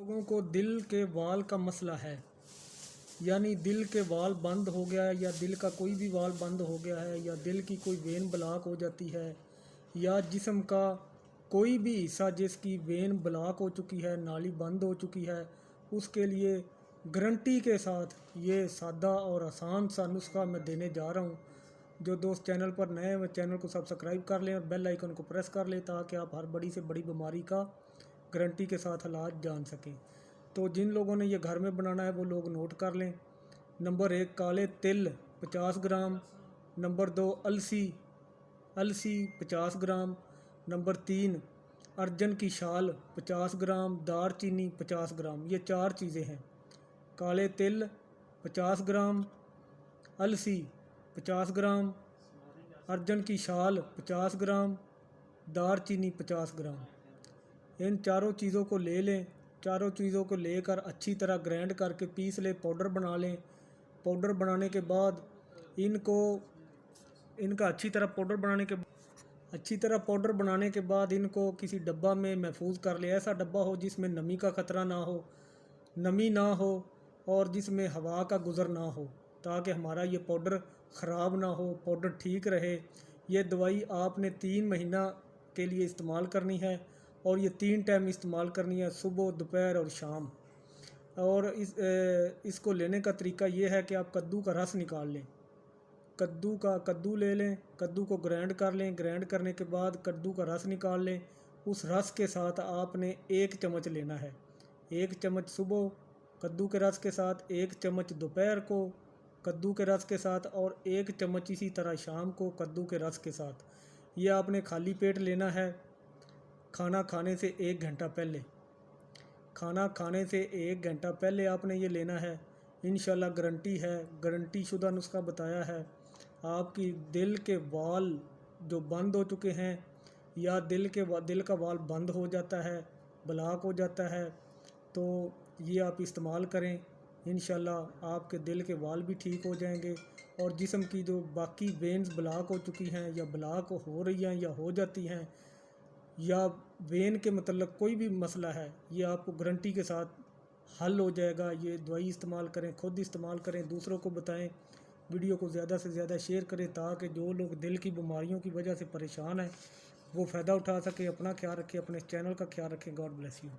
लोगों को दिल के वाल का मसला है, यानी दिल के वाल बंद हो गया है, या दिल का कोई भी वाल बंद हो गया है, या दिल की कोई वेन ब्लॉक हो जाती है, या जिस्म का कोई भी हिस्सा जिसकी वेन ब्लॉक हो चुकी है, नाली बंद हो चुकी है, उसके लिए गारंटी के साथ ये सादा और आसान सा नुस्खा मैं देने जा रहा हूँ। जो दोस्त चैनल पर नए हैं वो चैनल को सब्सक्राइब कर लें और बेल आइकन को प्रेस कर लें, ताकि आप हर बड़ी से बड़ी बीमारी का गारंटी के साथ इलाज जान सकें। तो जिन लोगों ने ये घर में बनाना है वो लोग नोट कर लें। नंबर 1 काले तिल 50 ग्राम, नंबर 2 अलसी अलसी 50 ग्राम, नंबर 3 अर्जन की शाल 50 ग्राम, दार चीनी 50 ग्राम। ये 4 चीज़ें हैं। काले तिल 50 ग्राम, अलसी 50 ग्राम, अर्जन की शाल 50 ग्राम, दार चीनी 50 ग्राम। इन चारों चीज़ों को ले लें। चारों चीज़ों को लेकर अच्छी तरह ग्राइंड करके पीस लें, पाउडर बना लें। पाउडर बनाने के बाद इनका अच्छी तरह पाउडर बनाने के बाद इनको किसी डब्बा में महफूज कर ले। ऐसा डब्बा हो जिसमें नमी का ख़तरा ना हो, नमी ना हो और जिसमें हवा का गुज़र ना हो, ताकि हमारा ये पाउडर ख़राब ना हो, पाउडर ठीक रहे। ये दवाई आपने 3 महीना के लिए इस्तेमाल करनी है और ये 3 टाइम इस्तेमाल करनी है, सुबह, दोपहर और शाम। और इसको लेने का तरीका ये है कि आप कद्दू का रस निकाल लें। कद्दू ले लें, कद्दू को ग्राइंड कर लें। ग्राइंड करने के बाद कद्दू का रस निकाल लें। उस रस के साथ आपने 1 चम्मच लेना है। 1 चम्मच सुबह कद्दू के रस के साथ, 1 चम्मच दोपहर को कद्दू के रस के साथ और 1 चम्मच इसी तरह शाम को कद्दू के रस के साथ। ये आपने खाली पेट लेना है। खाना खाने से 1 घंटा पहले, खाना खाने से 1 घंटा पहले आपने ये लेना है। इंशाल्लाह गारंटी है, गारंटी शुदा नुस्खा बताया है। आपकी दिल के वाल जो बंद हो चुके हैं, या दिल का वाल बंद हो जाता है, ब्लॉक हो जाता है, तो ये आप इस्तेमाल करें। इंशाल्लाह आपके दिल के वाल भी ठीक हो जाएंगे। और जिस्म की जो बाकी वेन्स ब्लॉक हो चुकी हैं, या ब्लॉक हो रही हैं, या हो जाती हैं, या वेन के मतलब कोई भी मसला है, ये आपको गारंटी के साथ हल हो जाएगा। ये दवाई इस्तेमाल करें, खुद इस्तेमाल करें, दूसरों को बताएं। वीडियो को ज़्यादा से ज़्यादा शेयर करें, ताकि जो लोग दिल की बीमारियों की वजह से परेशान हैं वो फ़ायदा उठा सकें। अपना ख्याल रखें, अपने चैनल का ख्याल रखें। God bless you.